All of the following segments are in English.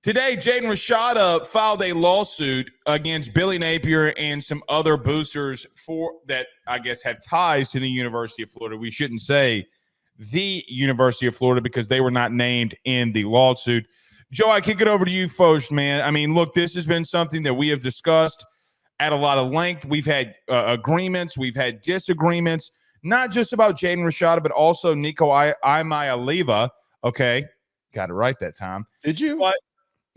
Today, Jaden Rashada filed a lawsuit against Billy Napier and some other boosters that I guess have ties to the University of Florida. We shouldn't say the University of Florida because they were not named in the lawsuit. Joe, I kick it over to you first, man. I mean, look, this has been something that we have discussed at a lot of length. We've had agreements. We've had disagreements, not just about Jaden Rashada, but also Nico Iamaleava. Okay, got it right that time. Did you? But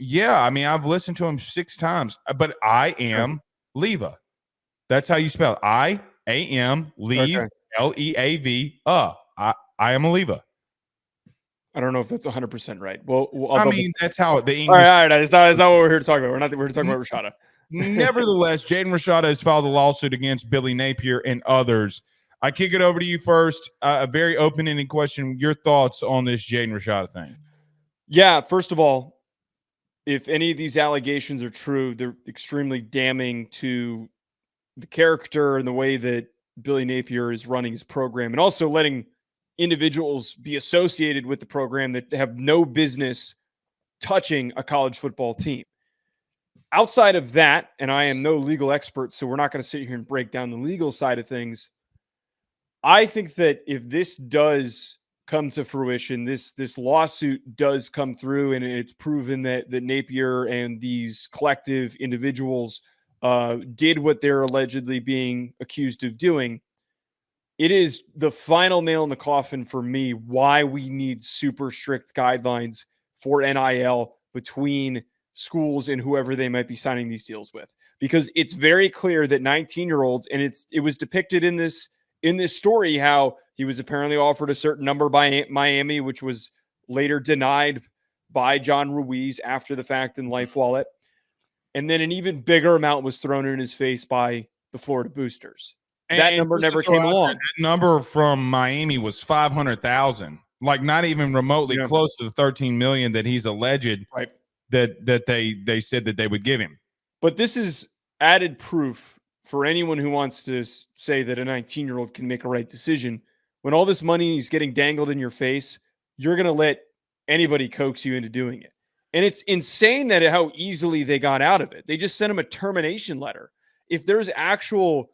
yeah, I mean, I've listened to him 6 times, but I am Leava. That's how you spell it. I-A-M, leave, Okay. L-E-A-V, I am Leava. I don't know if that's 100% right. Well, I mean, that's how the English. All right. That's not what we're here to talk about. We're here to talk about Rashada. Nevertheless, Jaden Rashada has filed a lawsuit against Billy Napier and others. I kick it over to you first. A very open-ended question. Your thoughts on this Jaden Rashada thing? Yeah, first of all, if any of these allegations are true, they're extremely damning to the character and the way that Billy Napier is running his program, and also letting individuals be associated with the program that have no business touching a college football team. Outside of that, and I am no legal expert, so we're not going to sit here and break down the legal side of things. I think that if this does come to fruition, this lawsuit does come through, and it's proven that Napier and these collective individuals did what they're allegedly being accused of doing, it is the final nail in the coffin for me why we need super strict guidelines for NIL between schools and whoever they might be signing these deals with. Because it's very clear that 19-year-olds, and it was depicted in this story how he was apparently offered a certain number by Miami, which was later denied by John Ruiz after the fact in Life Wallet. And then an even bigger amount was thrown in his face by the Florida boosters. That number never came along. That number from Miami was 500,000, like not even remotely close to the 13 million that he's alleged that they said that they would give him. But this is added proof for anyone who wants to say that a 19-year-old can make a right decision. When all this money is getting dangled in your face, you're going to let anybody coax you into doing it. And it's insane that how easily they got out of it. They just sent him a termination letter. If there's actual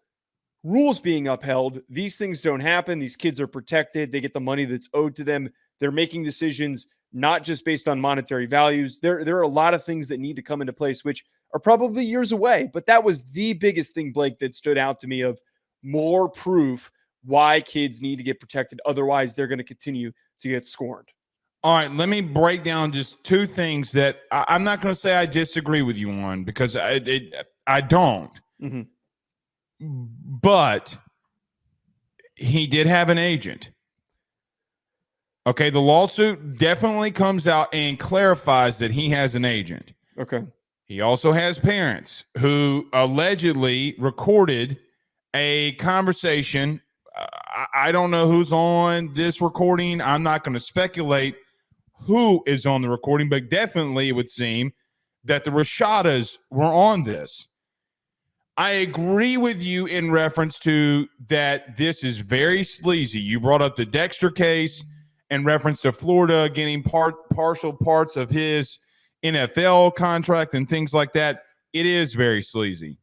rules being upheld, these things don't happen. These kids are protected. They get the money that's owed to them. They're making decisions not just based on monetary values. There are a lot of things that need to come into place, which are probably years away. But that was the biggest thing, Blake, that stood out to me of more proof why kids need to get protected. Otherwise, they're going to continue to get scorned. All right, let me break down just 2 things that I'm not going to say I disagree with you on, because I don't. Mm-hmm. But he did have an agent. Okay, the lawsuit definitely comes out and clarifies that he has an agent. Okay. He also has parents who allegedly recorded a conversation. I don't know who's on this recording. I'm not going to speculate who is on the recording, but definitely it would seem that the Rashadas were on this. I agree with you in reference to that this is very sleazy. You brought up the Dexter case in reference to Florida getting partial parts of his NFL contract and things like that. It is very sleazy.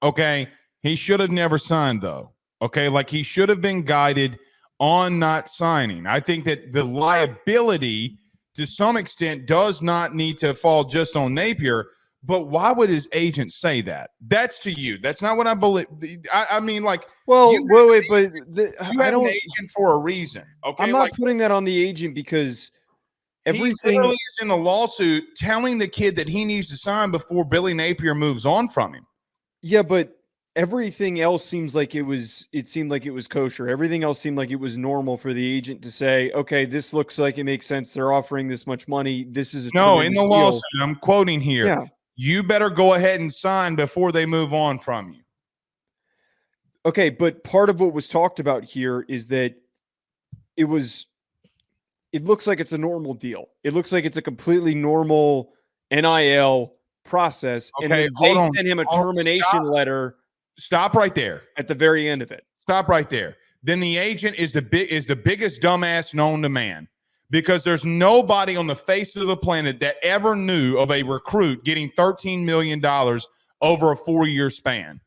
Okay, he should have never signed, though. Okay, like he should have been guided on not signing. I think that the liability to some extent does not need to fall just on Napier, but why would his agent say that? That's to you. That's not what I believe. I mean, like, well, you have an agent for a reason. Okay, I'm not putting that on the agent because everything he literally is in the lawsuit telling the kid that he needs to sign before Billy Napier moves on from him. Yeah, but everything else seems like it seemed like it was kosher. Everything else seemed like it was normal for the agent to say, okay, this looks like it makes sense. They're offering this much money. This is no, in the lawsuit, I'm quoting here. Yeah. You better go ahead and sign before they move on from you. Okay, but part of what was talked about here is that it looks like it's a normal deal. It looks like it's a completely normal NIL process. Okay, and then they sent him a termination letter. Stop right there. At the very end of it. Stop right there. Then the agent is the biggest dumbass known to man, because there's nobody on the face of the planet that ever knew of a recruit getting $13 million over a 4-year span.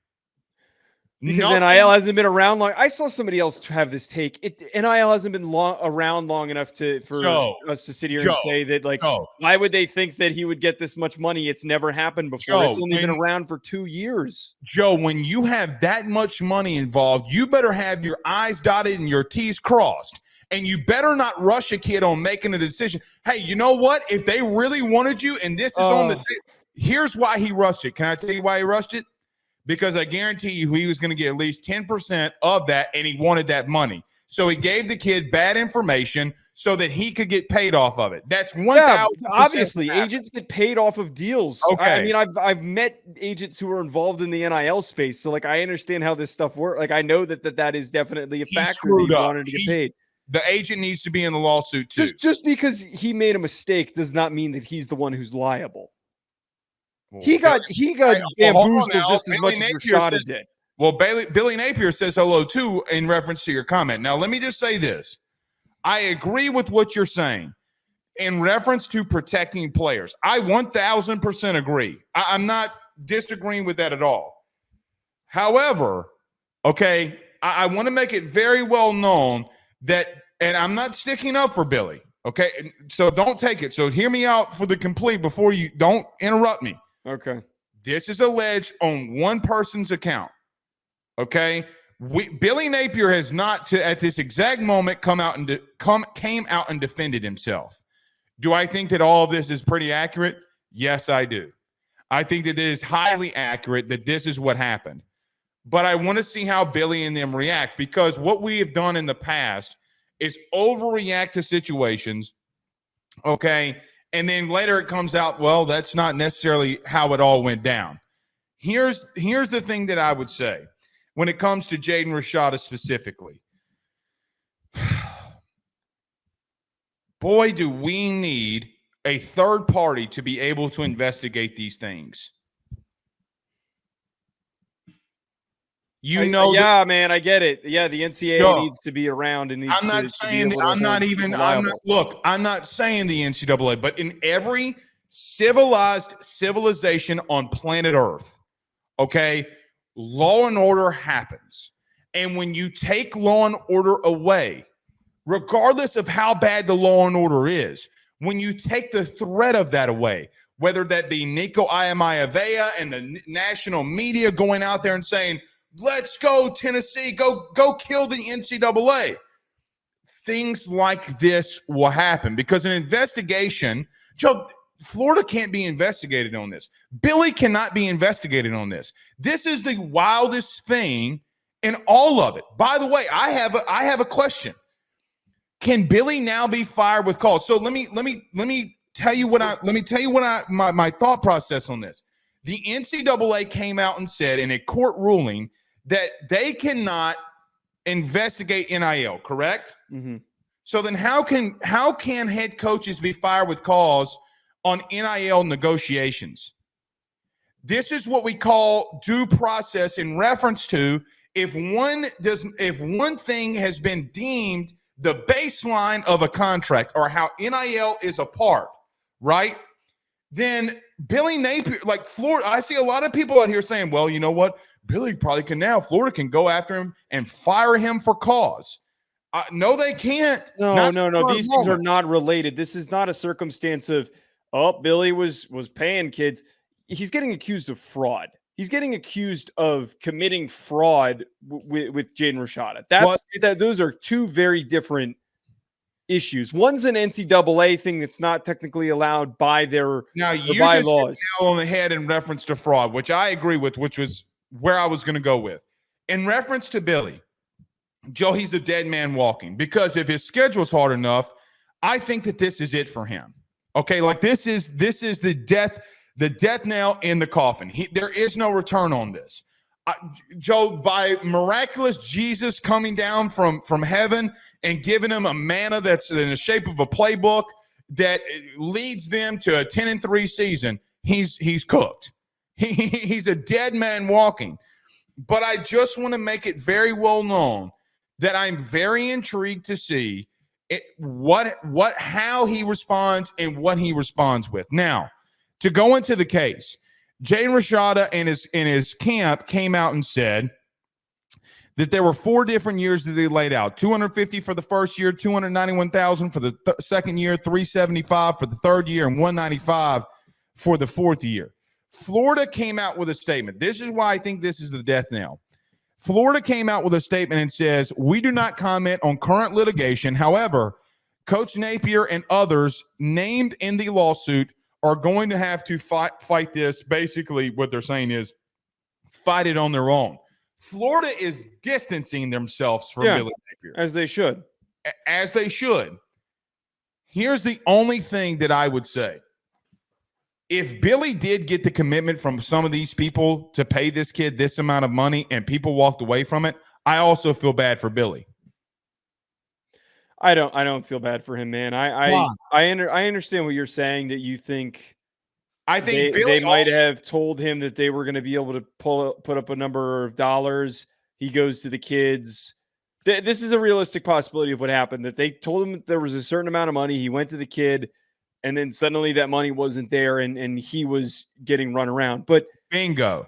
Because NIL hasn't been around long. I saw somebody else have this take. NIL hasn't been around long enough for us to sit here and say that, like, why would they think that he would get this much money? It's never happened before. It's only been around for 2 years. Joe, when you have that much money involved, you better have your I's dotted and your T's crossed. And you better not rush a kid on making a decision. Hey, you know what? If they really wanted you and this is on the here's why he rushed it. Can I tell you why he rushed it? Because I guarantee you he was going to get at least 10% of that, and he wanted that money. So he gave the kid bad information so that he could get paid off of it. That's 1,000%. Yeah, obviously, agents get paid off of deals. Okay. I mean, I've met agents who are involved in the NIL space, so like I understand how this stuff works. Like I know that is definitely a factor that he wanted to get paid. The agent needs to be in the lawsuit too. Just because he made a mistake does not mean that he's the one who's liable. Well, he got bamboozled just as much as Rashada did. Well, Billy Napier says hello too in reference to your comment. Now, let me just say this. I agree with what you're saying in reference to protecting players. I 1,000% agree. I'm not disagreeing with that at all. However, okay, I want to make it very well known that, and I'm not sticking up for Billy, okay? So don't take it. So hear me out for the complete before you don't interrupt me. Okay. This is alleged on one person's account. Okay. Billy Napier has not at this exact moment came out and defended himself. Do I think that all of this is pretty accurate? Yes, I do. I think that it is highly accurate that this is what happened. But I want to see how Billy and them react, because what we have done in the past is overreact to situations. Okay. And then later it comes out, well, that's not necessarily how it all went down. Here's the thing that I would say when it comes to Jaden Rashada specifically. Boy, do we need a third party to be able to investigate these things. Yeah, man, I get it. Yeah, the NCAA needs to be around and needs I'm not saying the NCAA, but in every civilization on planet Earth, okay, law and order happens. And when you take law and order away, regardless of how bad the law and order is, when you take the threat of that away, whether that be Nico Iamaleava and the national media going out there and saying, let's go, Tennessee, go kill the NCAA. Things like this will happen because an investigation, Joe, Florida can't be investigated on this. Billy cannot be investigated on this. This is the wildest thing in all of it. By the way, I have a question. Can Billy now be fired with cause? So let me tell you my thought process on this. The NCAA came out and said in a court ruling that they cannot investigate NIL, correct? Mm-hmm. So then how can head coaches be fired with cause on NIL negotiations? This is what we call due process in reference to if one thing has been deemed the baseline of a contract or how NIL is a part, right? Then Billy Napier, like Florida, I see a lot of people out here saying, well, you know what? Billy probably can now. Florida can go after him and fire him for cause. No, they can't. No. These things are not related. This is not a circumstance of, Billy was paying kids. He's getting accused of fraud. He's getting accused of committing fraud with Jaden Rashada. Those are two very different issues. One's an NCAA thing that's not technically allowed by their bylaws. Just hit on the head in reference to fraud, which I agree with, which was where I was going to go with. In reference to Billy, Joe, he's a dead man walking, because if his schedule's hard enough, I think that this is it for him. Okay, like this is the death nail in the coffin. There is no return on this. Joe, by miraculous Jesus coming down from heaven and giving him a manna that's in the shape of a playbook that leads them to a 10-3 season, he's cooked. He's a dead man walking. But I just want to make it very well known that I'm very intrigued to see how he responds and what he responds with. Now, to go into the case, Jaden Rashada and his camp came out and said that there were 4 different years that they laid out: 250 for the first year, 291,000 for the second year, 375 for the third year, and 195 for the fourth year. Florida came out with a statement. This is why I think this is the death knell. Florida came out with a statement and says, we do not comment on current litigation. However, Coach Napier and others named in the lawsuit are going to have to fight this. Basically, what they're saying is fight it on their own. Florida is distancing themselves from Billy Napier. As they should. As they should. Here's the only thing that I would say. If Billy did get the commitment from some of these people to pay this kid this amount of money and people walked away from it, I also feel bad for Billy. I don't feel bad for him, man. I understand what you're saying, that you think they might have told him that they were going to be able to put up a number of dollars. He goes to the kids. This is a realistic possibility of what happened, that they told him that there was a certain amount of money. He went to the kid, and then suddenly that money wasn't there, and he was getting run around. But bingo.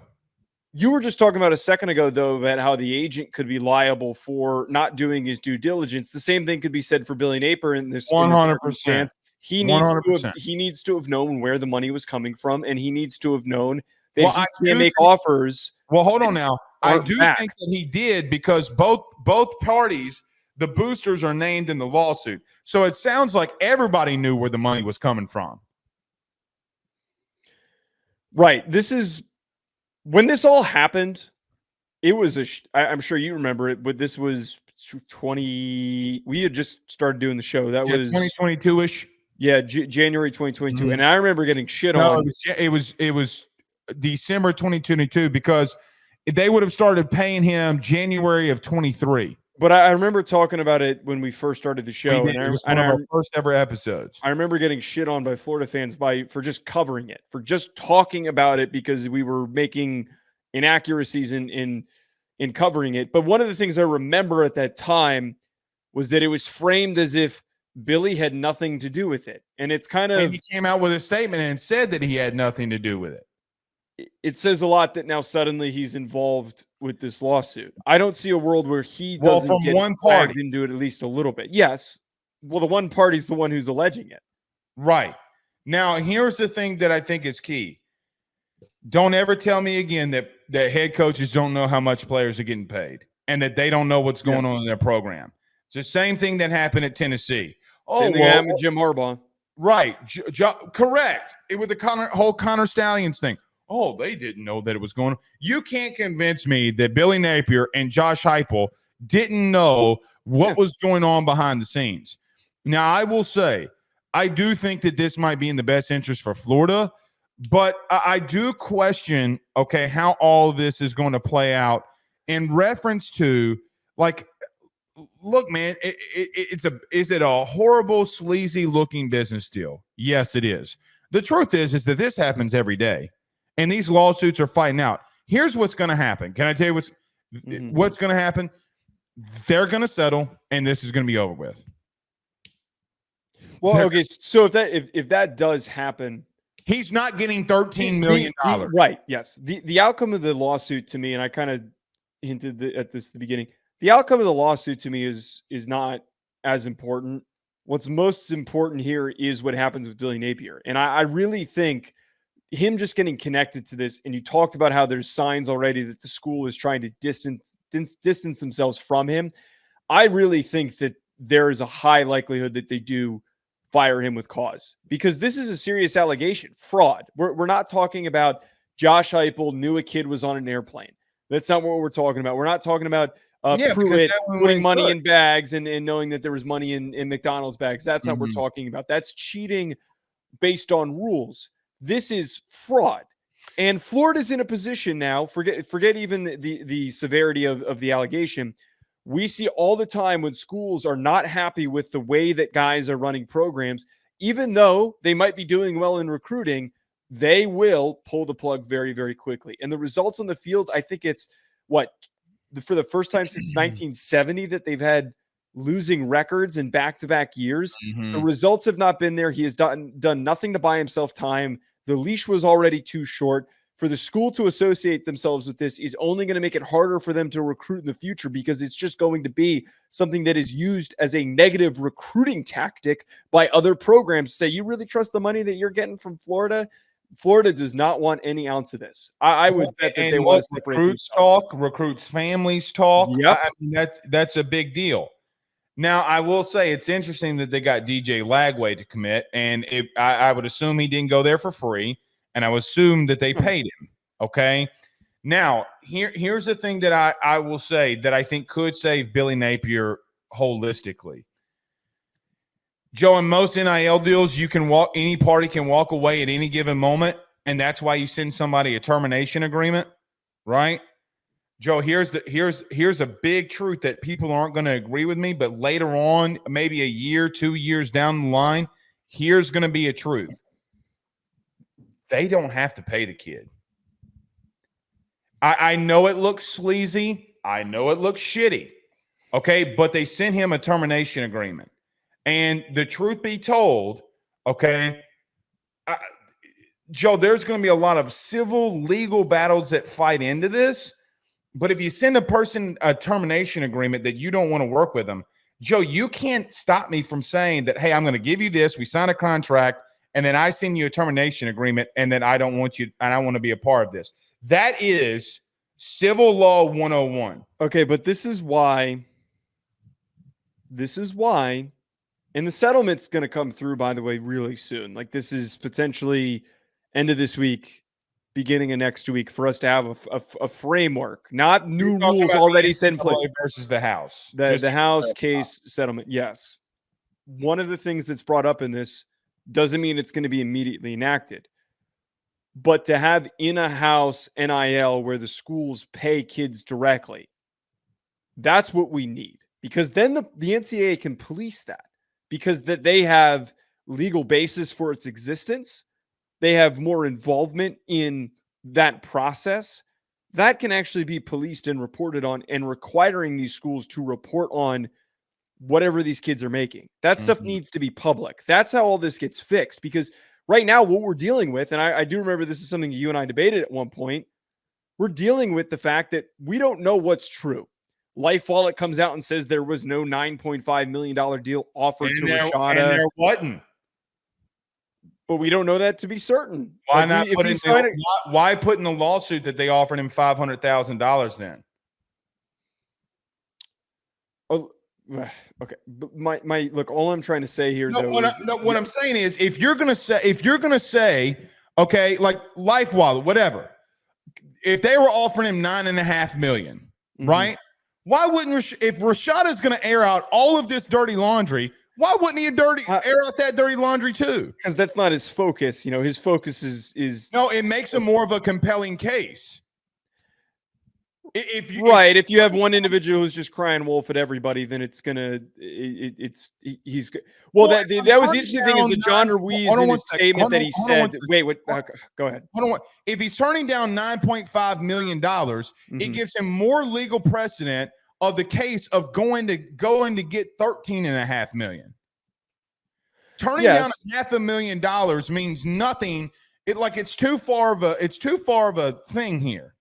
You were just talking about a second ago, though, about how the agent could be liable for not doing his due diligence. The same thing could be said for Billy Napier in this 100%. He needs to have known where the money was coming from, and he needs to have known that he can't make offers. Well, hold on now. I do think that he did, because both parties, the boosters, are named in the lawsuit. So it sounds like everybody knew where the money was coming from. Right. When this all happened, it was I'm sure you remember it, but this was we had just started doing the show. That was 2022-ish. Yeah, January 2022. And I remember getting shit on. It was December 2022, because they would have started paying him January of 23. But I remember talking about it when we first started the show. It was one of our first ever episodes. I remember getting shit on by Florida fans for just covering it, for just talking about it, because we were making inaccuracies in covering it. But one of the things I remember at that time was that it was framed as if Billy had nothing to do with it. And it's kind of... And he came out with a statement and said that he had nothing to do with it. It says a lot that now suddenly he's involved with this lawsuit. I don't see a world where he doesn't get dragged into it at least a little bit. Yes. Well, the one party's the one who's alleging it. Right. Now, here's the thing that I think is key. Don't ever tell me again that head coaches don't know how much players are getting paid and that they don't know what's going on in their program. It's the same thing that happened at Tennessee. Same thing happened with Jim Harbaugh. Right. Correct. It was the whole Connor Stallions thing. Oh, they didn't know that it was going on. You can't convince me that Billy Napier and Josh Heupel didn't know what was going on behind the scenes. Now, I will say, I do think that this might be in the best interest for Florida, but I do question, how all of this is going to play out in reference to, like, look, man, is it a horrible, sleazy looking business deal? Yes, it is. The truth is that this happens every day. And these lawsuits are fighting out. Here's what's going to happen. Can I tell you what's going to happen? They're going to settle, and this is going to be over with. Well, so if that does happen, he's not getting $13 million. Right. Yes. The outcome of the lawsuit to me, and I kind of hinted at this at the beginning, the outcome of the lawsuit to me is not as important. What's most important here is what happens with Billy Napier. And I really think him just getting connected to this, and you talked about how there's signs already that the school is trying to distance themselves from him. I really think that there is a high likelihood that they do fire him with cause, because this is a serious allegation. Fraud. We're not talking about Josh Heupel knew a kid was on an airplane. That's not what we're talking about. We're not talking about Pruitt putting money in bags and knowing that there was money in McDonald's bags. That's not what we're talking about. That's cheating based on rules. This is fraud. And Florida's in a position now, forget even the severity of the allegation. We see all the time when schools are not happy with the way that guys are running programs, even though they might be doing well in recruiting, they will pull the plug very, very quickly. And the results on the field, I think it's for the first time since 1970 that they've had losing records in back-to-back years. Mm-hmm. The results have not been there. He has done nothing to buy himself time. The leash was already too short. For the school to associate themselves with this is only going to make it harder for them to recruit in the future, because it's just going to be something that is used as a negative recruiting tactic by other programs to say, you really trust the money that you're getting from Florida? Florida does not want any ounce of this. I would bet that they want to separate recruits themselves. talk, recruits families talk. Yep. I mean, that's a big deal. Now, I will say it's interesting that they got DJ Lagway to commit, and I would assume he didn't go there for free, and I would assume that they paid him. Okay. Now, here's the thing that I will say that I think could save Billy Napier holistically. Joe, in most NIL deals, any party can walk away at any given moment, and that's why you send somebody a termination agreement, right? Joe, here's a big truth that people aren't going to agree with me, but later on, maybe a year, 2 years down the line, here's going to be a truth. They don't have to pay the kid. I know it looks sleazy. I know it looks shitty. Okay, but they sent him a termination agreement. And the truth be told, okay, Joe, there's going to be a lot of civil legal battles that fight into this. But if you send a person a termination agreement that you don't want to work with them, Joe, you can't stop me from saying that, hey, I'm going to give you this. We sign a contract, and then I send you a termination agreement, and then I don't want you, and I want to be a part of this. That is civil law 101. Okay, but this is why, and the settlement's going to come through, by the way, really soon. Like, this is potentially end of this week, beginning of next week, for us to have a framework, not new rules already set in place. Versus the House. The House case settlement, yes. One of the things that's brought up in this doesn't mean it's going to be immediately enacted. But to have in a house NIL where the schools pay kids directly, that's what we need. Because then the NCAA can police that. Because that they have legal basis for its existence. They have more involvement in that process. That can actually be policed and reported on, and requiring these schools to report on whatever these kids are making. That stuff needs to be public. That's how all this gets fixed. Because right now, what we're dealing with, and I do remember this is something you and I debated at one point, we're dealing with the fact that we don't know what's true. Life Wallet comes out and says there was no $9.5 million deal offered to Rashada. And there wasn't. But we don't know that to be certain. Why not? Why put in the lawsuit that they offered him $500,000 then? Oh, okay. But my look. All I'm trying to say here, what I'm saying is, if you're gonna say, okay, like Life Wallet, whatever, if they were offering him $9.5 million, right? Why wouldn't if Rashada is going to air out all of this dirty laundry? Why wouldn't he air out that dirty laundry too? Because that's not his focus. You know, his focus is no. It makes him more of a compelling case. If you have one individual who's just crying wolf at everybody, then it's gonna he's well. That was the interesting thing is that John Ruiz in his statement that he said. Wait, what? Go ahead. If he's turning down $9.5 million, it gives him more legal precedent of the case of going to get $13.5 million. Turning down $500,000 means nothing. It's too far of a thing here.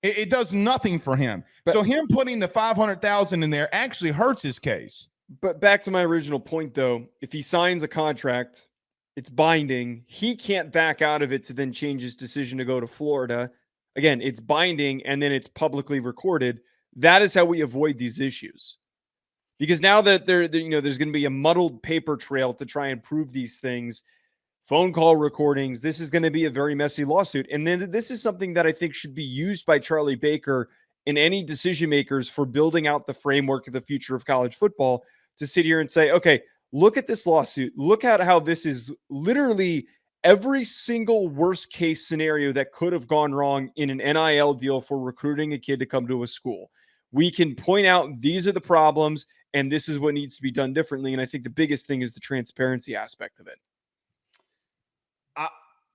It does nothing for him. So him putting the $500,000 in there actually hurts his case. But back to my original point, though, if he signs a contract, it's binding. He can't back out of it to then change his decision to go to Florida. Again, it's binding, and then it's publicly recorded. That is how we avoid these issues. Because now that there's going to be a muddled paper trail to try and prove these things, phone call recordings, this is going to be a very messy lawsuit. And then this is something that I think should be used by Charlie Baker and any decision makers for building out the framework of the future of college football, to sit here and say, okay, look at this lawsuit. Look at how this is literally every single worst case scenario that could have gone wrong in an NIL deal for recruiting a kid to come to a school. We can point out these are the problems and this is what needs to be done differently. And I think the biggest thing is the transparency aspect of it.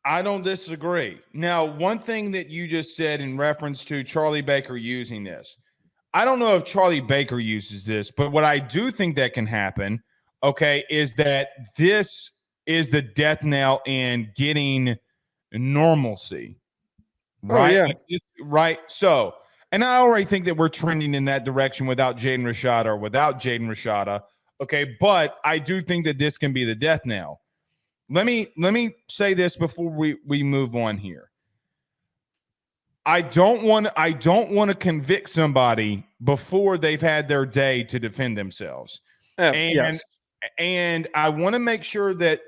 I don't disagree. Now, one thing that you just said in reference to Charlie Baker using this, I don't know if Charlie Baker uses this, but what I do think that can happen, okay, is that this is the death knell in getting normalcy, Oh right? yeah. Right. So, and I already think that we're trending in that direction without Jaden Rashada or without Jaden Rashada. Okay, but I do think that this can be the death knell. Let me say this before we move on here. I don't want to convict somebody before they've had their day to defend themselves. And Yes. and I want to make sure that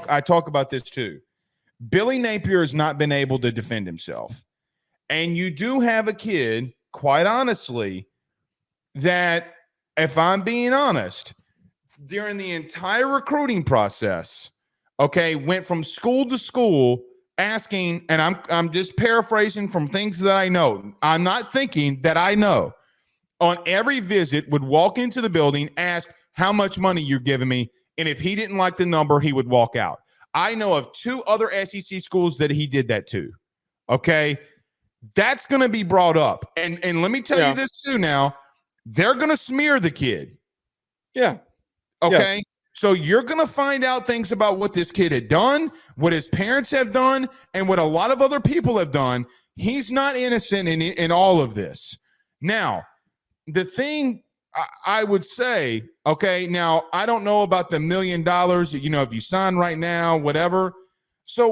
I talk about this too. Billy Napier has not been able to defend himself. And you do have a kid, quite honestly, that, if I'm being honest, during the entire recruiting process, okay, went from school to school asking, and I'm just paraphrasing from things that I know. I'm not thinking that I know. On every visit, would walk into the building, ask how much money you're giving me, and if he didn't like the number, he would walk out. I know of 2 other SEC schools that he did that to. Okay, that's going to be brought up, and let me tell you this too. Now, they're going to smear the kid. Yeah. Okay. Yes. So you're going to find out things about what this kid had done, what his parents have done, and what a lot of other people have done. He's not innocent in all of this. Now, the thing I would say, okay, now I don't know about the $1 million, if you sign right now, whatever. So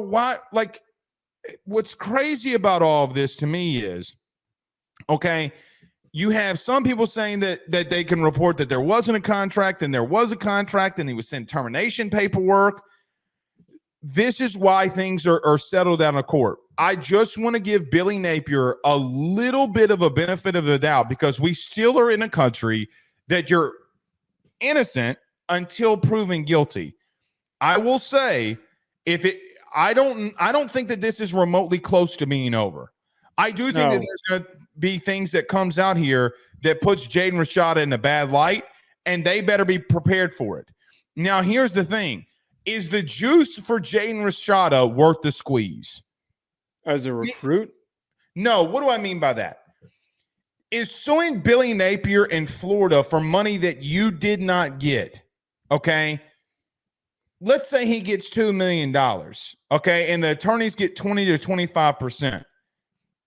what's crazy about all of this to me is, okay, you have some people saying that they can report that there wasn't a contract and there was a contract and he was sent termination paperwork. This is why things are settled down in court. I just want to give Billy Napier a little bit of a benefit of the doubt, because we still are in a country that you're innocent until proven guilty. I will say, I don't think that this is remotely close to being over. I do think that there's going to be things that comes out here that puts Jaden Rashada in a bad light, and they better be prepared for it. Now, here's the thing. Is the juice for Jaden Rashada worth the squeeze? As a recruit? No. What do I mean by that? Is suing Billy Napier in Florida for money that you did not get, okay? Let's say he gets $2 million, okay, and the attorneys get 20 to 25%.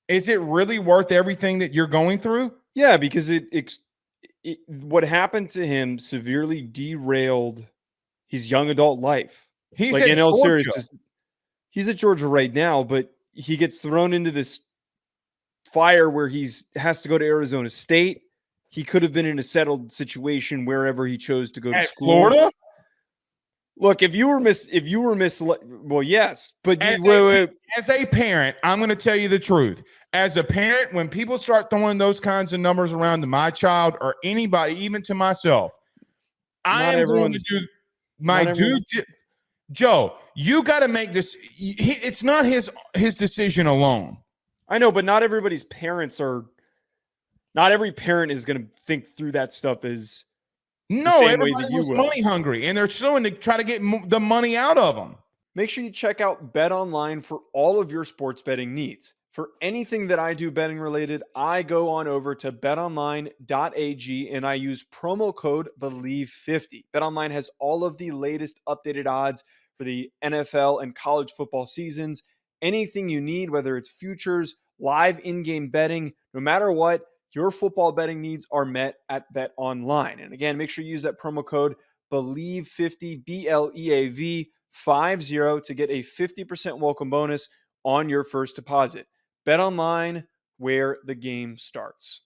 Is it really worth everything that you're going through? Yeah, because what happened to him severely derailed his young adult life. He's like, at in all Georgia. seriousness, he's at Georgia right now, but he gets thrown into this fire where has to go to Arizona State. He could have been in a settled situation wherever he chose to go to school. Florida? Look, if you were misled, well, yes, but as a parent, I'm going to tell you the truth. As a parent, when people start throwing those kinds of numbers around to my child or anybody, even to myself, I am going to do my due. Joe, you got to make this. It's not his decision alone. I know, but not every parent is going to think through that stuff as everybody was money hungry, and they're suing to try to get the money out of them. Make sure you check out Bet Online for all of your sports betting needs. For anything that I do betting related, I go on over to betonline.ag and I use promo code BELIEVE50. BetOnline has all of the latest updated odds for the NFL and college football seasons. Anything you need, whether it's futures, live in-game betting, no matter what, your football betting needs are met at BetOnline. And again, make sure you use that promo code BELIEVE50, BLEAV50, to get a 50% welcome bonus on your first deposit. BetOnline, where the game starts.